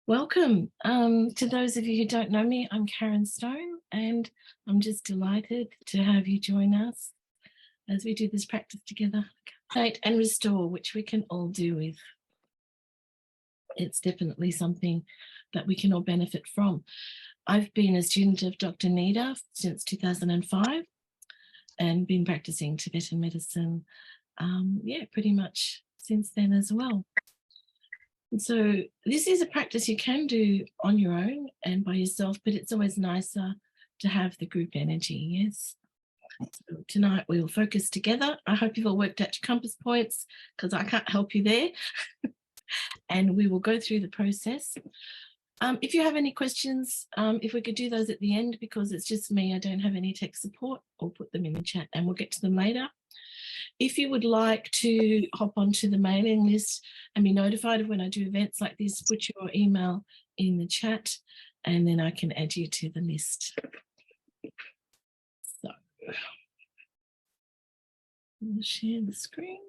Welcome. To those of you who don't know me, I'm Karen Stone, and I'm just delighted to have you join us as we do this practice together. Cultivate and restore, which we can all do with. It's definitely something that we can all benefit from. I've been a student of Dr. Nida since 2005 and been practicing Tibetan medicine, pretty much since then as well. And so this is a practice you can do on your own and by yourself, but it's always nicer to have the group energy, yes? So tonight we will focus together. I hope you've all worked out your compass points because I can't help you there. And we will go through the process. If you have any questions, if we could do those at the end, because it's just me, I don't have any tech support, or put them in the chat and we'll get to them later. If you would like to hop onto the mailing list and be notified of when I do events like this, put your email in the chat and then I can add you to the list. So I'll share the screen.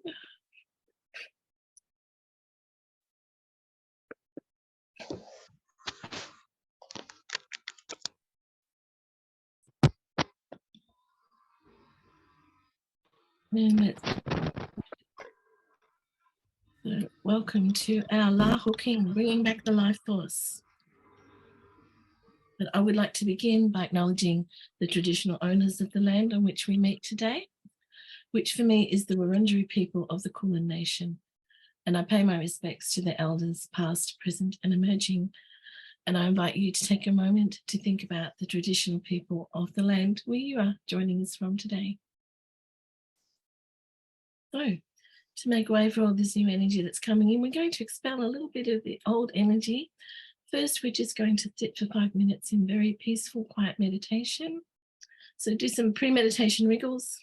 So welcome to our La King, bringing back the life force. But I would like to begin by acknowledging the traditional owners of the land on which we meet today, which for me is the Wurundjeri people of the Kulin Nation. And I pay my respects to the elders past, present and emerging. And I invite you to take a moment to think about the traditional people of the land where you are joining us from today. So, to make way for all this new energy that's coming in, we're going to expel a little bit of the old energy. First, we're just going to sit for 5 minutes in very peaceful, quiet meditation. So do some pre-meditation wriggles.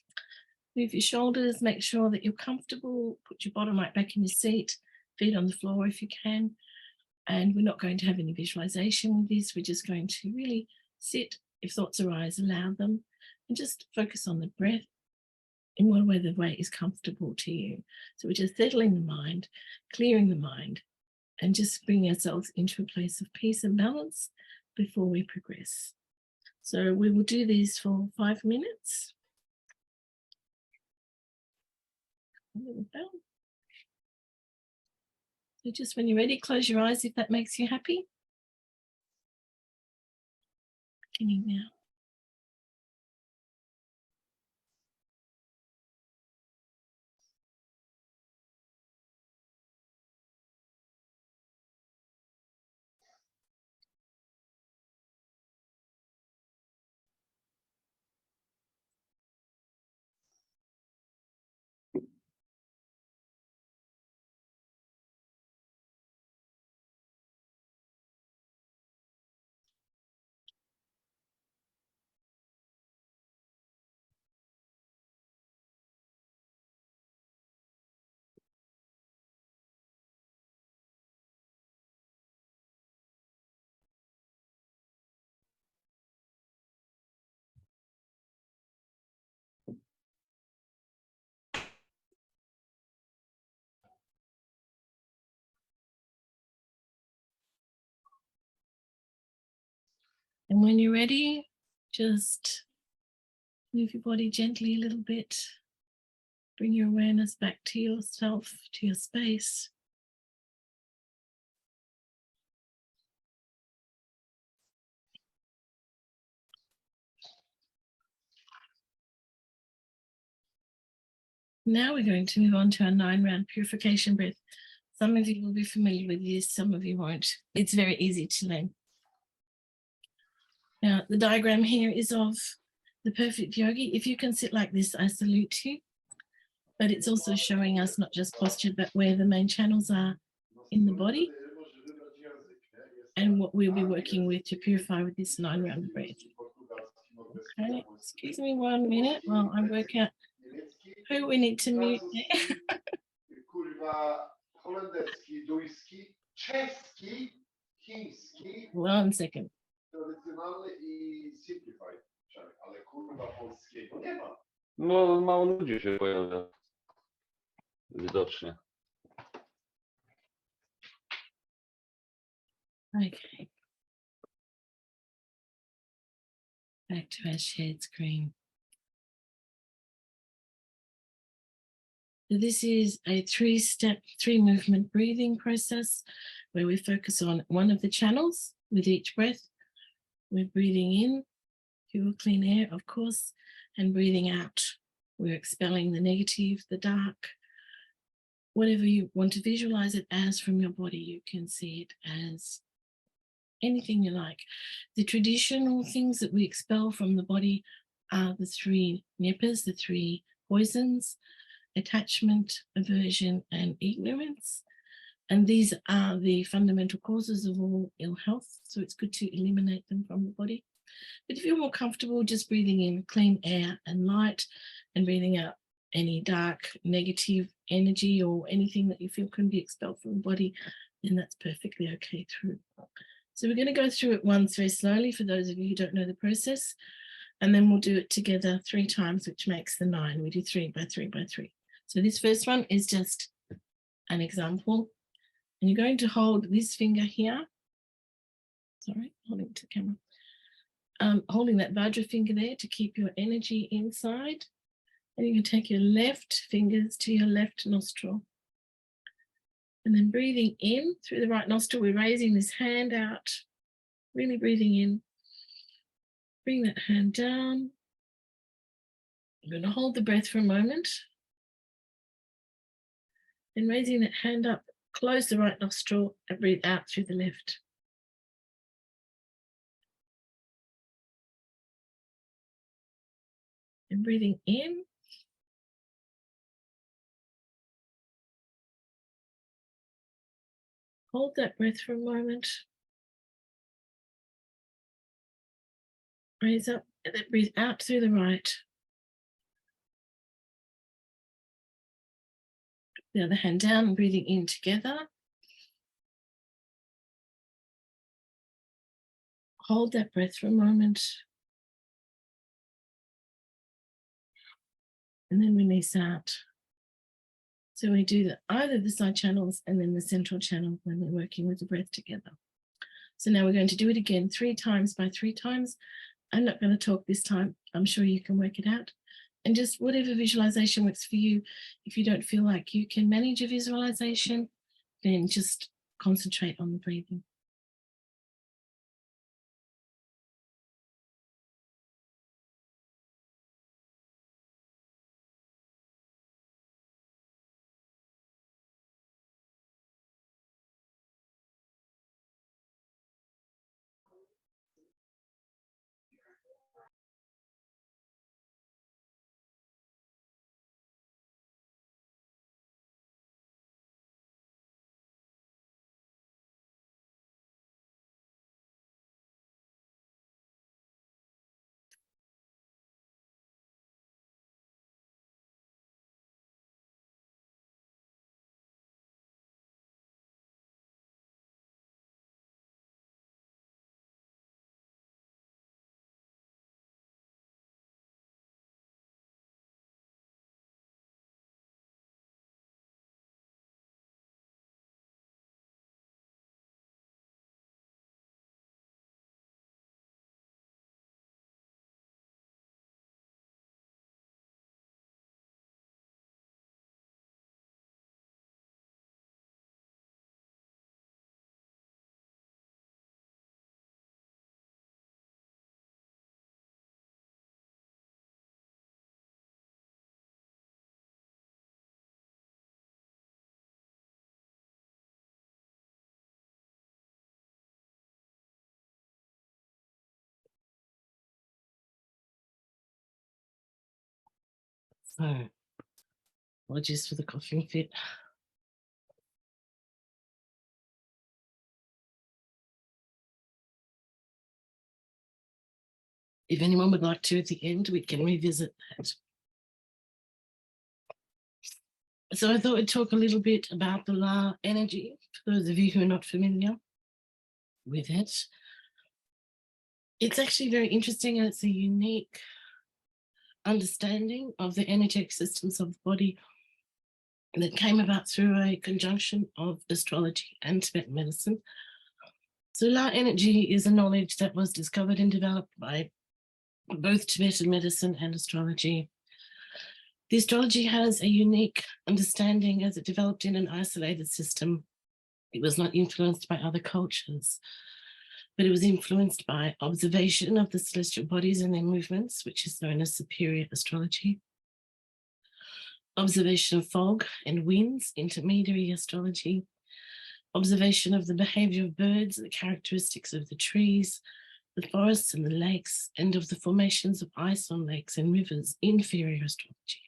Move your shoulders, make sure that you're comfortable. Put your bottom right back in your seat, feet on the floor if you can. And we're not going to have any visualization with this. We're just going to really sit. If thoughts arise, allow them and just focus on the breath in whatever way is comfortable to you. So we're just settling the mind, clearing the mind, and just bringing ourselves into a place of peace and balance before we progress. So we will do these for 5 minutes. So just when you're ready, close your eyes if that makes you happy. Beginning now. And when you're ready, just move your body gently a little bit. Bring your awareness back to yourself, to your space. Now we're going to move on to our 9-round purification breath. Some of you will be familiar with this, some of you won't. It's very easy to learn. Now, the diagram here is of the perfect yogi. If you can sit like this, I salute you. But it's also showing us not just posture, but where the main channels are in the body and what we'll be working with to purify with this 9-round breath. Okay, excuse me 1 minute while I work out who we need to mute there. One second. No, mało ludzi się pojawia. Widocznie. Okay. Back to our shared screen. So this is a 3-step, 3-movement breathing process where we focus on one of the channels with each breath. We're breathing in, pure clean air, of course, and breathing out. We're expelling the negative, the dark, whatever you want to visualize it as from your body. You can see it as anything you like. The traditional things that we expel from the body are the 3 nippers, the 3 poisons: attachment, aversion, and ignorance. And these are the fundamental causes of all ill health. So it's good to eliminate them from the body. But if you're more comfortable just breathing in clean air and light and breathing out any dark, negative energy or anything that you feel can be expelled from the body, then that's perfectly okay through. So we're going to go through it once very slowly for those of you who don't know the process, and then we'll do it together 3 times, which makes the 9. We do 3 by 3 by 3. So this first one is just an example. And you're going to hold this finger here. Sorry, holding it to the camera. Holding that Vajra finger there to keep your energy inside. And you can take your left fingers to your left nostril. And then breathing in through the right nostril, we're raising this hand out, really breathing in. Bring that hand down. I'm going to hold the breath for a moment. Then raising that hand up, close the right nostril and breathe out through the left. And breathing in. Hold that breath for a moment. Raise up and then breathe out through the right. The other hand down and breathing in together. Hold that breath for a moment. And then release out. So we do either the side channels and then the central channel when we're working with the breath together. So now we're going to do it again 3 times by 3 times. I'm not going to talk this time. I'm sure you can work it out. And just whatever visualization works for you. If you don't feel like you can manage a visualization, then just concentrate on the breathing. So, apologies for the coughing fit. If anyone would like to, at the end, we can revisit that. So I thought I'd talk a little bit about the La energy, for those of you who are not familiar with it. It's actually very interesting, and it's a unique understanding of the energetic systems of the body that came about through a conjunction of astrology and Tibetan medicine. So La energy is a knowledge that was discovered and developed by both Tibetan medicine and astrology. The astrology has a unique understanding as it developed in an isolated system. It was not influenced by other cultures, but it was influenced by observation of the celestial bodies and their movements, which is known as superior astrology. Observation of fog and winds, intermediary astrology. Observation of the behavior of birds, the characteristics of the trees, the forests and the lakes, and of the formations of ice on lakes and rivers, inferior astrology.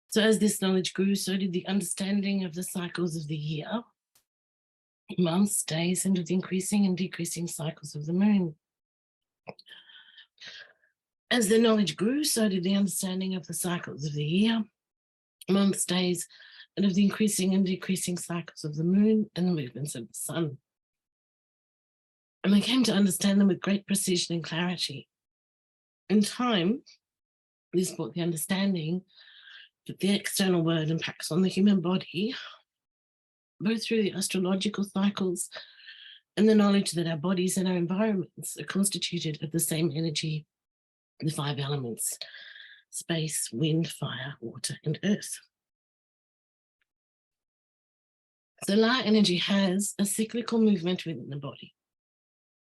So as this knowledge grew, so did the understanding of the cycles of the year, months, days, and of the increasing and decreasing cycles of the moon. As the knowledge grew, so did the understanding of the cycles of the year, months, days, and of the increasing and decreasing cycles of the moon and the movements of the sun. And they came to understand them with great precision and clarity. In time, this brought the understanding that the external world impacts on the human body, both through the astrological cycles and the knowledge that our bodies and our environments are constituted of the same energy, the 5 elements: space, wind, fire, water, and earth. So La energy has a cyclical movement within the body,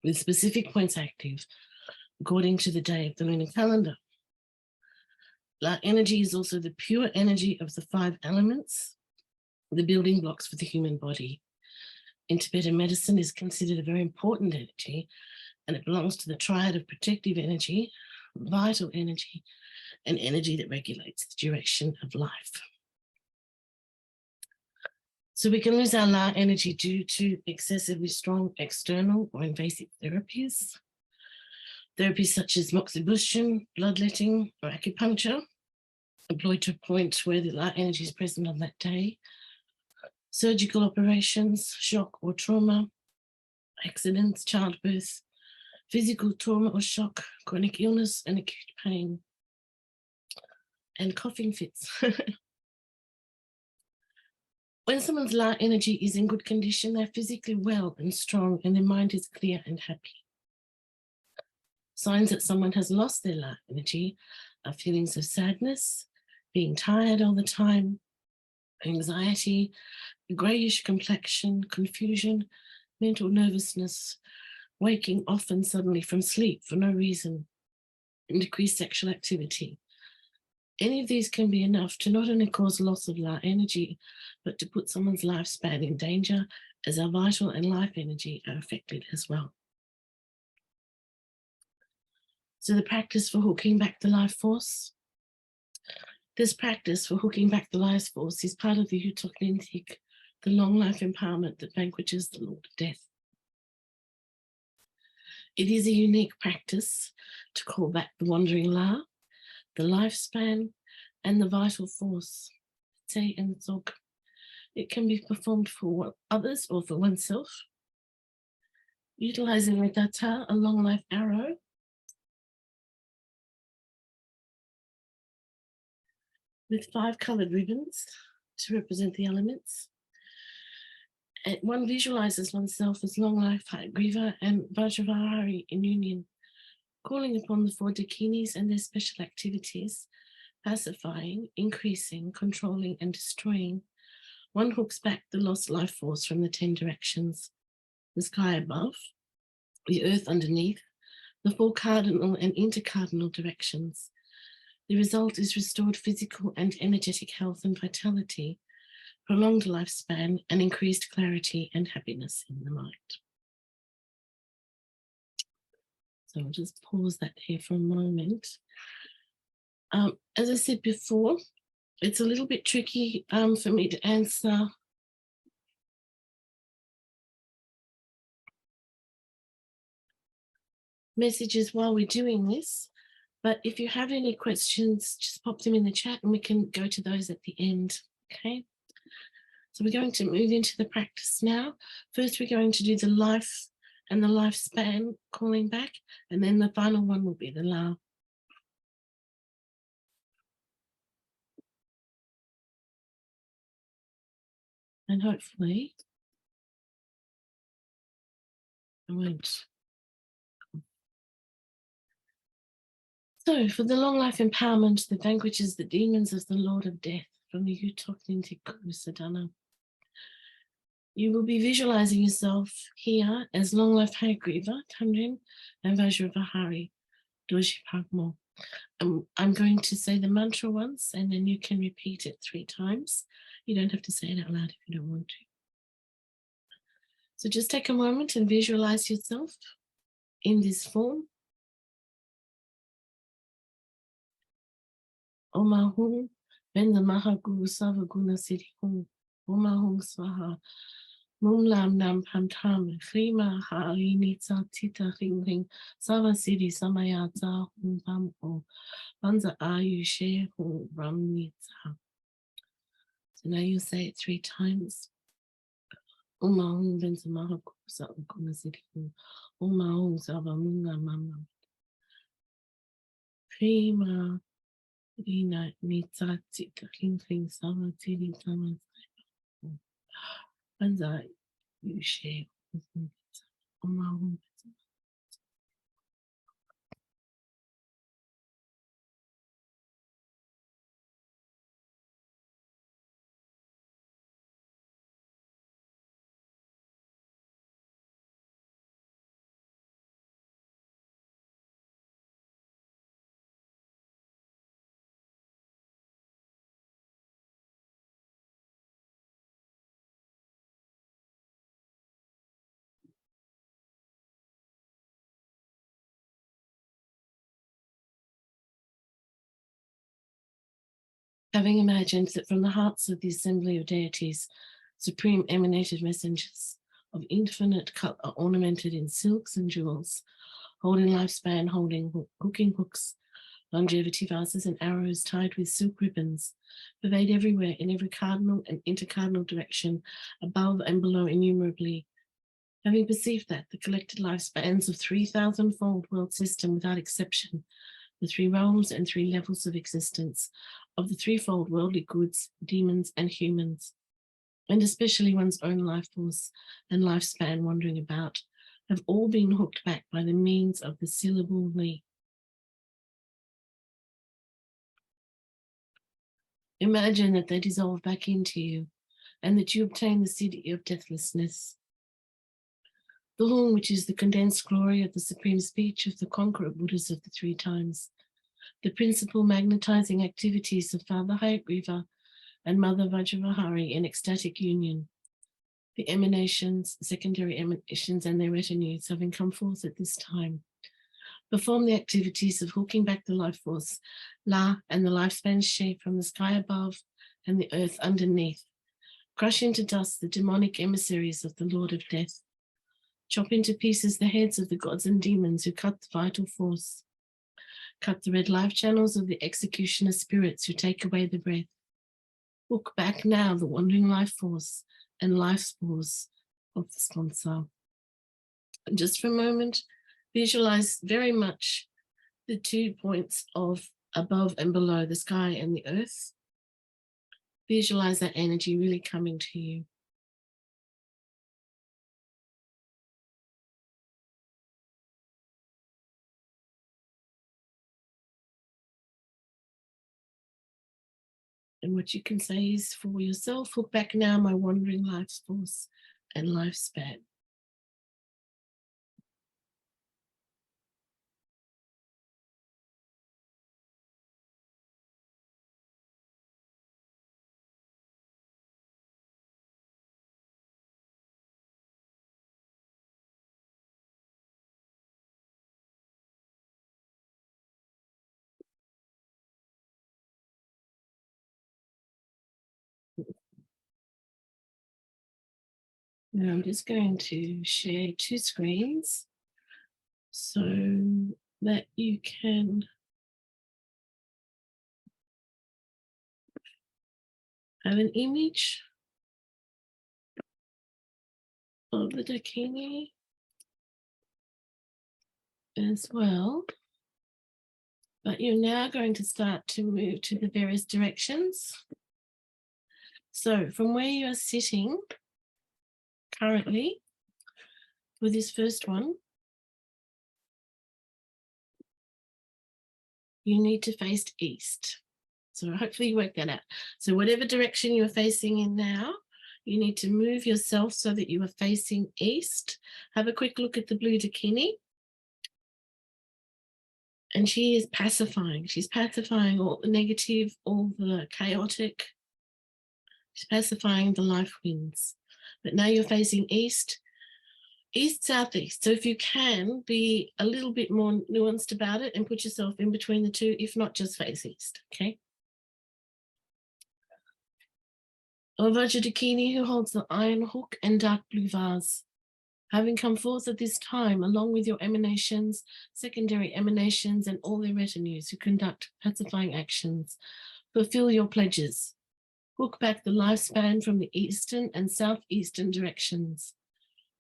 with specific points active according to the day of the lunar calendar. La energy is also the pure energy of the 5 elements, the building blocks for the human body. In Tibetan medicine, is considered a very important energy, and it belongs to the triad of protective energy, vital energy, and energy that regulates the duration of life. So we can lose our La energy due to excessively strong external or invasive therapies. Therapies such as moxibustion, bloodletting, or acupuncture, employed to a point where the La energy is present on that day. Surgical operations, shock or trauma, accidents, childbirth, physical trauma or shock, chronic illness and acute pain, and coughing fits. When someone's La energy is in good condition, they're physically well and strong, and their mind is clear and happy. Signs that someone has lost their La energy are feelings of sadness, being tired all the time, anxiety, greyish complexion, confusion, mental nervousness, waking often suddenly from sleep for no reason, and decreased sexual activity. Any of these can be enough to not only cause loss of La energy, but to put someone's lifespan in danger, as our vital and life energy are affected as well. So the practice for hooking back the life force. This practice for hooking back the life force is part of the Yuthok Nyingthig, the long life empowerment that vanquishes the Lord of Death. It is a unique practice to call back the wandering La, the lifespan, and the vital force. It can be performed for others or for oneself, utilizing a data, a long life arrow, with 5 colored ribbons to represent the elements. And one visualizes oneself as long life Griva and Vajravahari in union, calling upon the 4 dakinis and their special activities, pacifying, increasing, controlling, and destroying. One hooks back the lost life force from the 10 directions: the sky above, the earth underneath, the 4 cardinal and intercardinal directions. The result is restored physical and energetic health and vitality, prolonged lifespan, and increased clarity and happiness in the mind. So I'll just pause that here for a moment. As I said before, it's a little bit tricky for me to answer messages while we're doing this, but if you have any questions, just pop them in the chat and we can go to those at the end, okay? So we're going to move into the practice now. First, we're going to do the life and the lifespan calling back, and then the final one will be the La. And hopefully I won't. So, for the long life empowerment that vanquishes the demons of the Lord of Death from the Yuthok Nyingthig Sadhana, you will be visualizing yourself here as long life Hayagriva, Tamrin, and Vajravahari, Doji Pagmo. I'm going to say the mantra once and then you can repeat it 3 times. You don't have to say it out loud if you don't want to. So just take a moment and visualize yourself in this form. Omahum, Benza Mahaguru Savaguna Siddhi Hum, Omahum Swaha, Mumlam Nam Pantam, Frima Harinitsa Tita Ring Ring, Sava Siddhi Samayata Hum Pam O, Banza Ayushe Hum Ramnitsa. So now you say it 3 times. Omahum Benza Mahaguru Savaguna Siddhi Hum, Omahum Sava Munga Mama. Frima Rina Nitsa Tita Ring Ring, Sava Siddhi Samayata. Banza Yushe Omahum. Having imagined that from the hearts of the assembly of deities, supreme emanated messengers of infinite color are ornamented in silks and jewels, holding lifespan, holding hooking hooks, longevity vases and arrows tied with silk ribbons, pervade everywhere in every cardinal and intercardinal direction, above and below innumerably. Having perceived that the collected lifespans of 3,000-fold world system without exception, the 3 realms and 3 levels of existence of the threefold worldly goods, demons and humans, and especially one's own life force and lifespan wandering about, have all been hooked back by the means of the syllable li. Imagine that they dissolve back into you and that you obtain the city of deathlessness. The Hum, which is the condensed glory of the supreme speech of the conqueror Buddhas of the 3 times, the principal magnetizing activities of Father Hayagriva and Mother Vajravahari in ecstatic union, the emanations, secondary emanations and their retinues having come forth at this time, perform the activities of hooking back the life force, La, and the lifespan shape from the sky above and the earth underneath, crush into dust the demonic emissaries of the Lord of Death, chop into pieces the heads of the gods and demons who cut the vital force, cut the red life channels of the executioner spirits who take away the breath, hook back now the wandering life force and life spores of the sponsor. And just for a moment, visualize very much the 2 points of above and below, the sky and the earth. Visualize that energy really coming to you. And what you can say is for yourself, hook back now my wandering life force and lifespan. Now I'm just going to share 2 screens so that you can have an image of the Dakini as well. But you're now going to start to move to the various directions. So from where you are sitting currently, For this first one, you need to face east. So hopefully you work that out. So whatever direction you're facing in now, you need to move yourself so that you are facing east. Have a quick look at the blue dakini. And she is pacifying. She's pacifying all the negative, all the chaotic. She's pacifying the life winds. But now you're facing east, east, southeast. So if you can, be a little bit more nuanced about it and put yourself in between the two, if not just face east, okay? Vajradakini, who holds the iron hook and dark blue vase, having come forth at this time, along with your emanations, secondary emanations, and all their retinues who conduct pacifying actions, fulfill your pledges. Hook back the lifespan from the eastern and southeastern directions.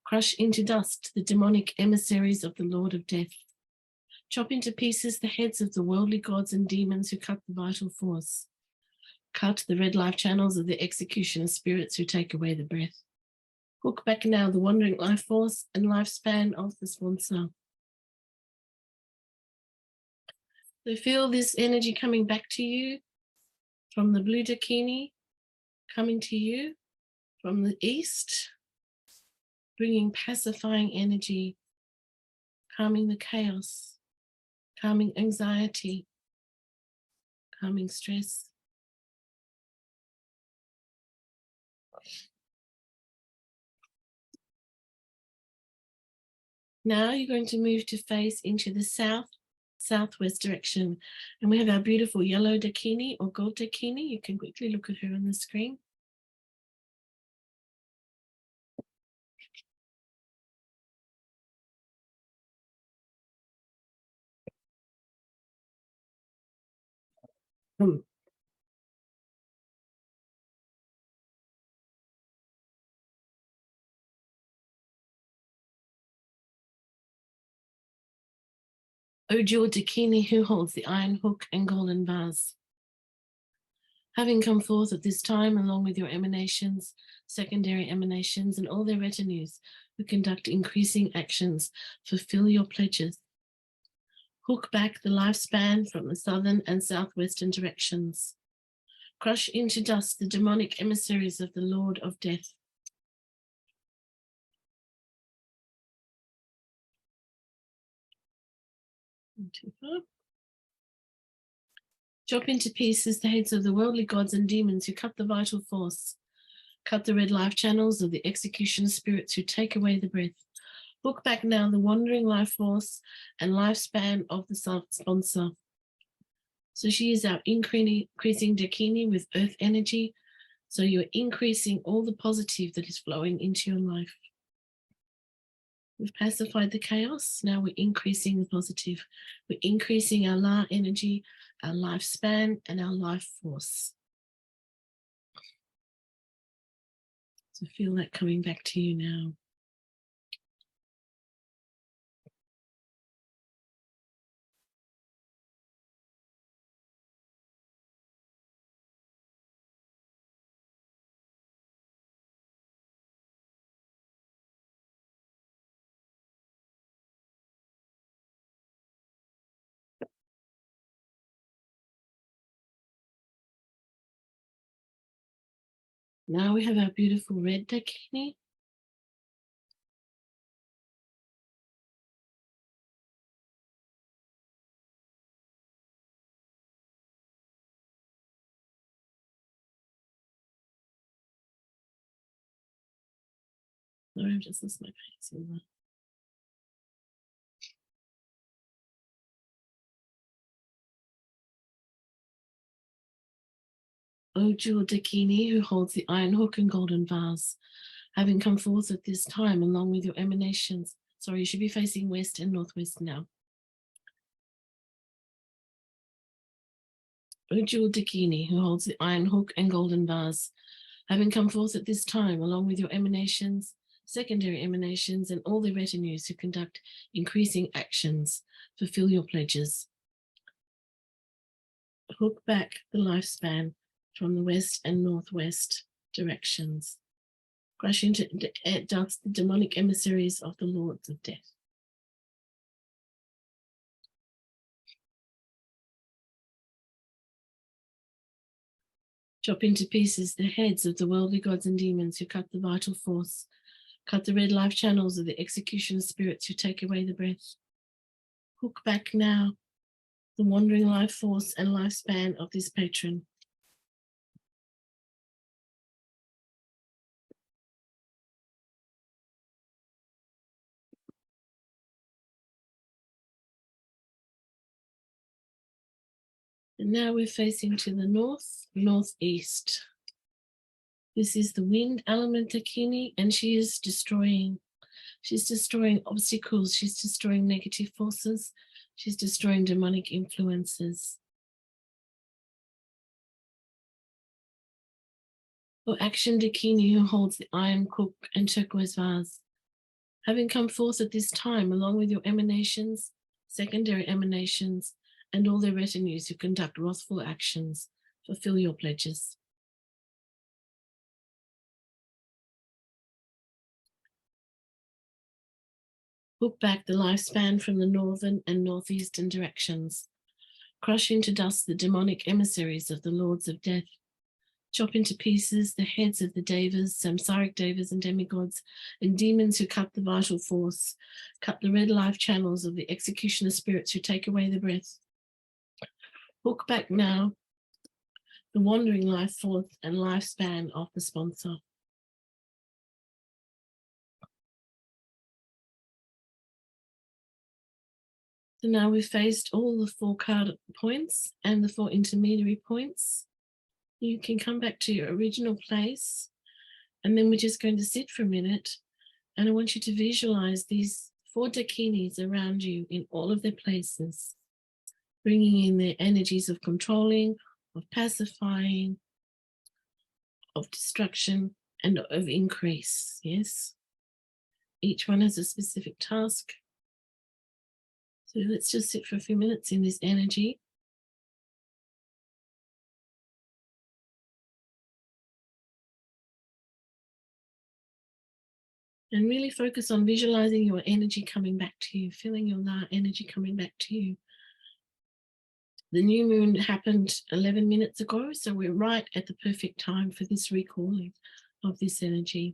Crush into dust the demonic emissaries of the Lord of Death. Chop into pieces the heads of the worldly gods and demons who cut the vital force. Cut the red life channels of the executioner spirits who take away the breath. Hook back now the wandering life force and lifespan of the sponsor. So feel this energy coming back to you from the blue dakini, coming to you from the east, bringing pacifying energy, calming the chaos, calming anxiety, calming stress. Now you're going to move to face into the southwest direction. And we have our beautiful yellow dakini or gold dakini. You can quickly look at her on the screen. Ojur dakini, who holds the iron hook and golden vase. Having come forth at this time, along with your emanations, secondary emanations, and all their retinues, who conduct increasing actions, fulfill your pledges. Hook back the lifespan from the southern and southwestern directions. Crush into dust the demonic emissaries of the Lord of Death. Chop into pieces the heads of the worldly gods and demons who cut the vital force. Cut the red life channels of the execution spirits who take away the breath. Hook back now the wandering life force and lifespan of the sponsor. So she is our increasing dakini with earth energy. So you're increasing all the positive that is flowing into your life. We've pacified the chaos. Now we're increasing the positive. We're increasing our La energy, our lifespan, and our life force. So feel that coming back to you now. Now we have our beautiful red dakini. Sorry, I've just lost my place in there. Ojur dakini, who holds the iron hook and golden vase, having come forth at this time, along with your emanations. Sorry, you should be facing west and northwest now. Ojur dakini, who holds the iron hook and golden vase, having come forth at this time, along with your emanations, secondary emanations, and all the retinues who conduct increasing actions, fulfill your pledges. Hook back the lifespan from the west and northwest directions. Crush into dust the demonic emissaries of the lords of death. Chop into pieces the heads of the worldly gods and demons who cut the vital force. Cut the red life channels of the executioner spirits who take away the breath. Hook back now the wandering life force and lifespan of this patron. And now we're facing to the northeast. This is the wind element Dakini, and she's destroying obstacles, she's destroying negative forces, she's destroying demonic influences. For action Dakini, who holds the iron cook and turquoise vase. Having come forth at this time, along with your emanations, secondary emanations, and all their retinues who conduct wrathful actions, fulfill your pledges. Hook back the lifespan from the northern and northeastern directions. Crush into dust the demonic emissaries of the lords of death. Chop into pieces the heads of the devas, samsaric devas and demigods, and demons who cut the vital force. Cut the red life channels of the executioner spirits who take away the breath. Hook back now the wandering life force and lifespan of the sponsor. So now we've faced all the 4 card points and the 4 intermediary points. You can come back to your original place, and then we're just going to sit for a minute, and I want you to visualize these 4 dakinis around you in all of their places, bringing in their energies of controlling, of pacifying, of destruction, and of increase. Yes, each one has a specific task. So let's just sit for a few minutes in this energy. And really focus on visualizing your energy coming back to you, feeling your energy coming back to you. The new moon happened 11 minutes ago, so we're right at the perfect time for this recalling of this energy.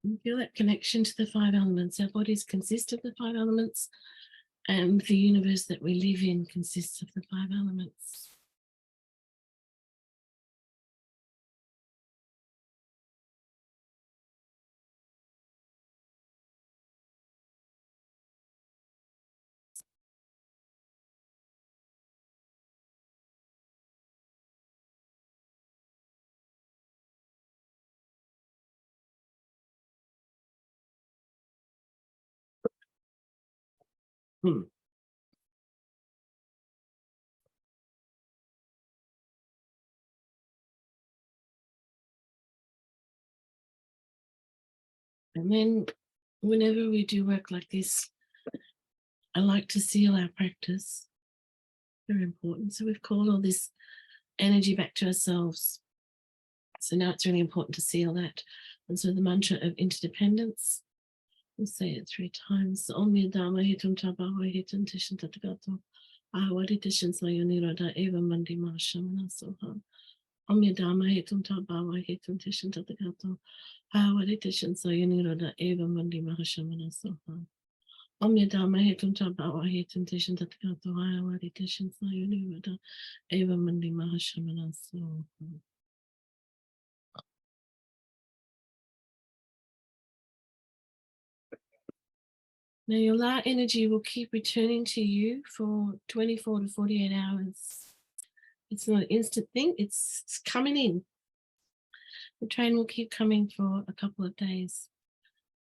And feel that connection to the 5 elements. Our bodies consist of the 5 elements, and the universe that we live in consists of the 5 elements. And then whenever we do work like this, I like to seal our practice. Very important. So we've called all this energy back to ourselves. So now it's really important to seal that. And so the mantra of interdependence, we'll say it 3 times. Omya Dharma Hitum Tabawa Hitum Tishan Tatagato. Ahawadi Tishan Sayonirada Eva Mandi Mahashamana Soha. Omya Dharma Hitum Tabawa Hitum Tishan Tatagato. Ahawadi Tishan Sayonirada Eva Mandi Mahashamana Soha. Omya Dharma Hitum Tabawa Hitum Tishan Tatagato. Ahawadi Tishan Sayonirada Eva Mandi Mahashamana Soha. Now your La energy will keep returning to you for 24 to 48 hours. It's not an instant thing, it's coming in. The train will keep coming for a couple of days.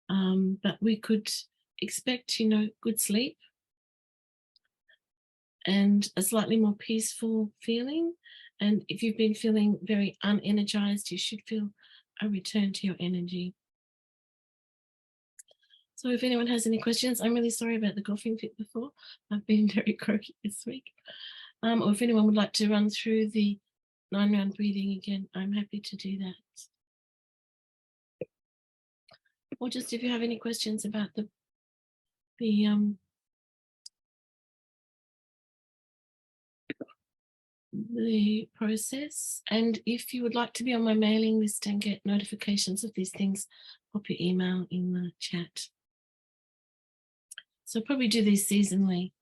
But we could expect, good sleep and a slightly more peaceful feeling. And if you've been feeling very unenergized, you should feel a return to your energy. So if anyone has any questions, I'm really sorry about the coughing fit before. I've been very croaky this week. Or if anyone would like to run through the 9-round breathing again, I'm happy to do that. Or just if you have any questions about the process. And if you would like to be on my mailing list and get notifications of these things, pop your email in the chat. So I'll probably do these seasonally.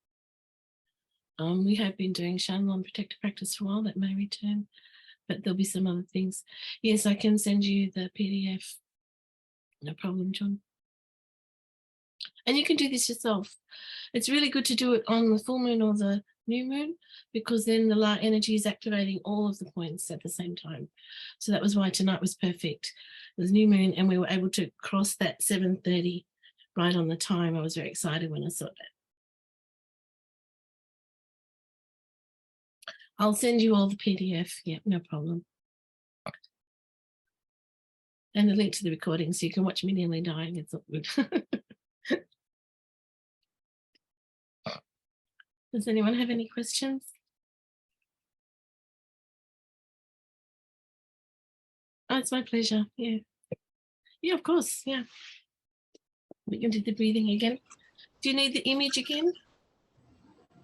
We have been doing Shannon Protector Practice for a while, that may return, but there'll be some other things. Yes, I can send you the PDF. No problem, John. And you can do this yourself. It's really good to do it on the full moon or the new moon, because then the La energy is activating all of the points at the same time. So that was why tonight was perfect. It was new moon and we were able to cross that 7:30 right on the time. I was very excited when I saw that. I'll send you all the PDF. Yeah, no problem. And the link to the recording so you can watch me nearly dying. It's not good. Does anyone have any questions? Oh, it's my pleasure. Yeah. Yeah, of course. Yeah. We can do the breathing again. Do you need the image again?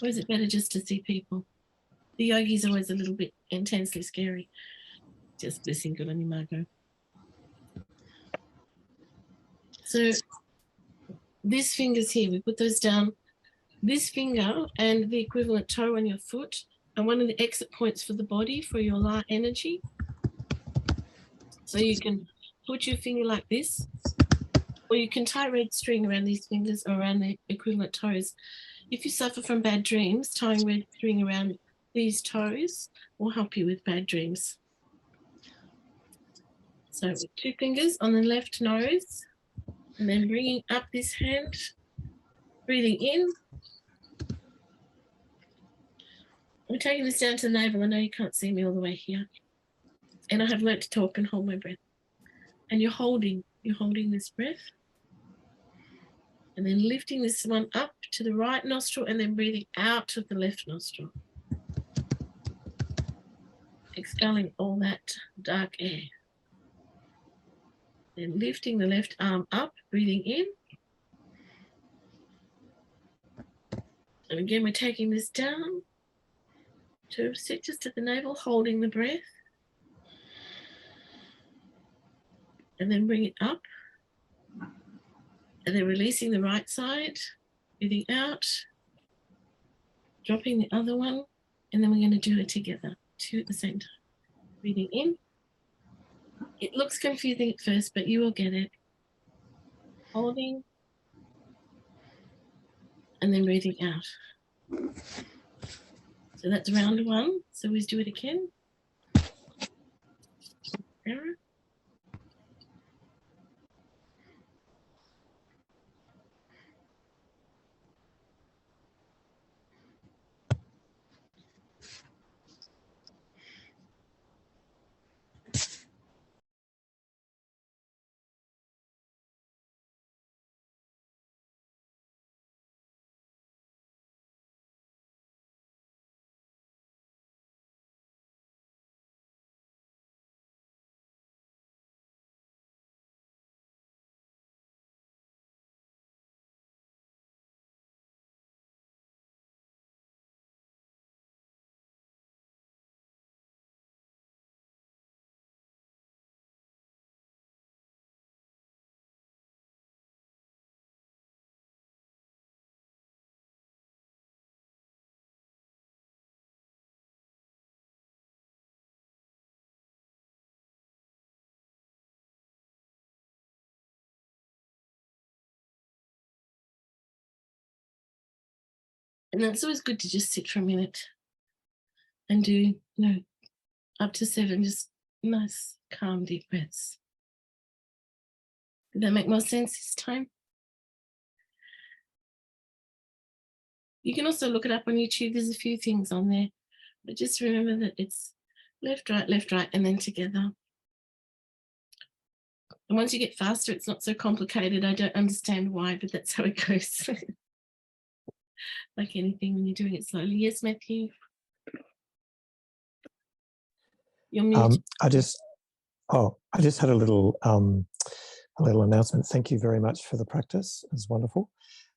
Or is it better just to see people? The yogi's always a little bit intensely scary. Just blessing good on you, Margot. So these fingers here, we put those down. This finger and the equivalent toe on your foot are one of the exit points for the body, for your La energy. So you can put your finger like this, or you can tie red string around these fingers or around the equivalent toes. If you suffer from bad dreams, tying red string around these toes will help you with bad dreams. So with 2 fingers on the left nose, and then bringing up this hand, breathing in. I'm taking this down to the navel. I know you can't see me all the way here. And I have learnt to talk and hold my breath. And you're holding this breath. And then lifting this one up to the right nostril and then breathing out of the left nostril. Expelling all that dark air. Then lifting the left arm up, breathing in. And again, we're taking this down to sit just at the navel, holding the breath. And then bring it up. And then releasing the right side, breathing out, dropping the other one, and then we're going to do it together, 2 at the same time. Breathing in. It looks confusing at first, but you will get it. Holding, and then breathing out. So that's round 1. So we do it again. Arrow. And it's always good to just sit for a minute and do, up to 7 just nice, calm, deep breaths. Did that make more sense this time? You can also look it up on YouTube. There's a few things on there. But just remember that it's left, right, and then together. And once you get faster, it's not so complicated. I don't understand why, but that's how it goes. Like anything when you're doing it slowly. Yes, Matthew? You're muted. I just had a little announcement. Thank you very much for the practice. It was wonderful.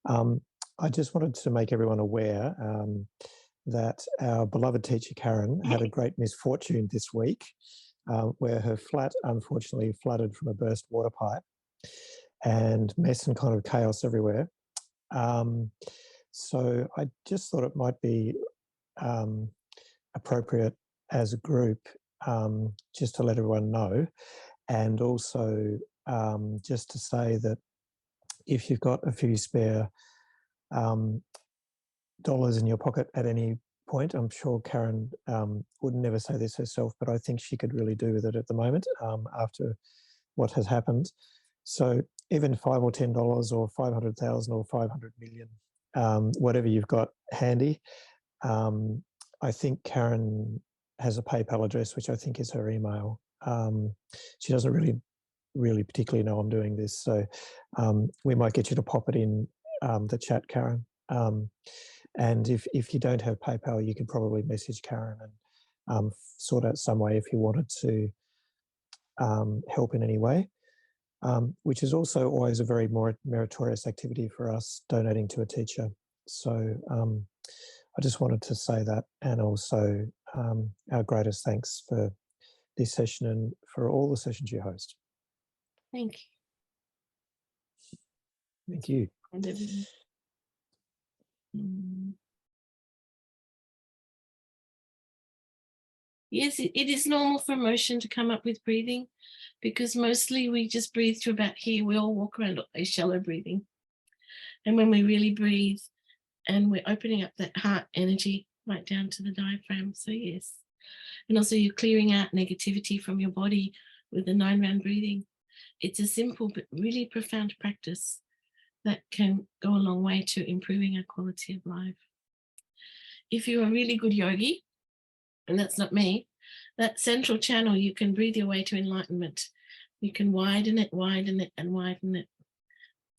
I just wanted to make everyone aware that our beloved teacher Karen had a great misfortune this week, where her flat unfortunately flooded from a burst water pipe, and mess and kind of chaos everywhere. So I just thought it might be appropriate as a group just to let everyone know, and also just to say that if you've got a few spare dollars in your pocket at any point, I'm sure Karen would never say this herself, but I think she could really do with it at the moment after what has happened. So even $5 or $10 or 500,000 or 500 million, whatever you've got handy. I think Karen has a PayPal address, which I think is her email. She doesn't really particularly know I'm doing this, so we might get you to pop it in the chat, Karen. And if you don't have PayPal, you could probably message Karen and sort out some way if you wanted to help in any way, which is also always a very more meritorious activity for us, donating to a teacher. So I just wanted to say that, and also our greatest thanks for this session and for all the sessions you host. Thank you. Thank you. And everyone. Yes, it is normal for emotion to come up with breathing, because mostly we just breathe to about here. We all walk around a shallow breathing. And when we really breathe and we're opening up that heart energy right down to the diaphragm. So yes. And also you're clearing out negativity from your body with the 9-round breathing. It's a simple but really profound practice that can go a long way to improving our quality of life. If you're a really good yogi, and that's not me, that central channel, you can breathe your way to enlightenment. You can widen it, and widen it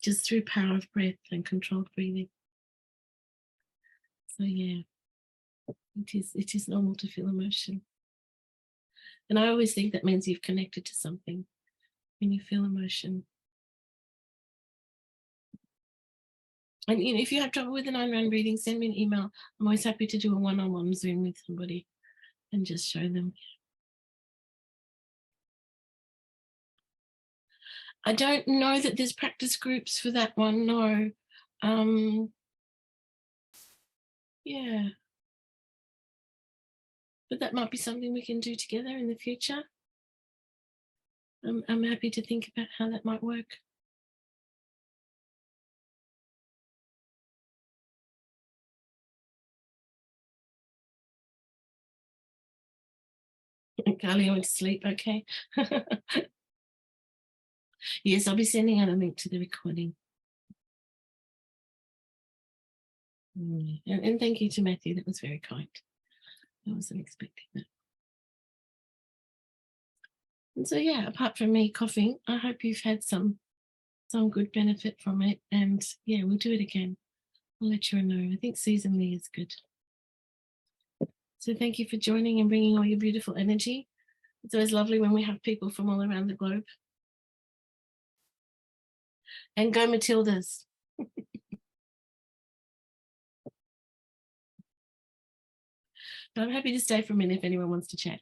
just through power of breath and controlled breathing. So yeah, it is normal to feel emotion. And I always think that means you've connected to something when you feel emotion. And if you have trouble with the 9-round breathing, send me an email. I'm always happy to do a one-on-one Zoom with somebody and just show them. I don't know that there's practice groups for that one, no. Yeah. But that might be something we can do together in the future. I'm happy to think about how that might work. Carly went to sleep, okay. Yes, I'll be sending out a link to the recording. And thank you to Matthew, that was very kind. I wasn't expecting that. And so yeah, apart from me coughing, I hope you've had some good benefit from it. And yeah, we'll do it again. I'll let you know. I think seasonally is good. So thank you for joining and bringing all your beautiful energy. It's always lovely when we have people from all around the globe. And go Matildas. I'm happy to stay for a minute if anyone wants to chat.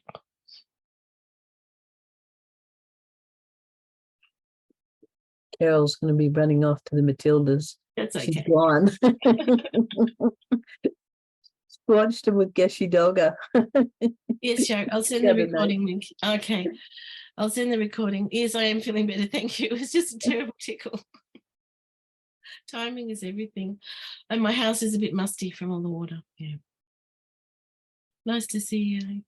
Carol's going to be running off to the Matildas. That's okay. She's gone. Watched him with Geshe Doga. Yes, sure. I'll send the recording link. Okay. I'll send the recording. Yes, I am feeling better. Thank you. It was just a terrible tickle. Timing is everything. And my house is a bit musty from all the water. Yeah. Nice to see you.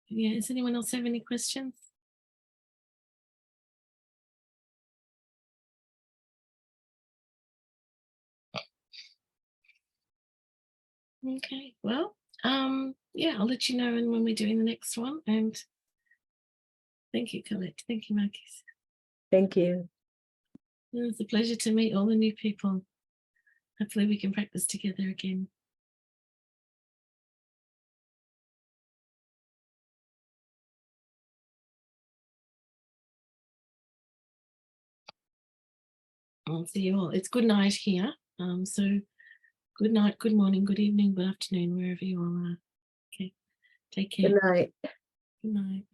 Yeah, does anyone else have any questions? Okay, well, yeah, I'll let you know when we're doing the next one. And thank you, Colette. Thank you, Marcus. Thank you. It's a pleasure to meet all the new people. Hopefully we can practice together again. I'll see you all. It's good night here. So good night, good morning, good evening, good afternoon, wherever you all are. Okay, take care. Good night. Good night.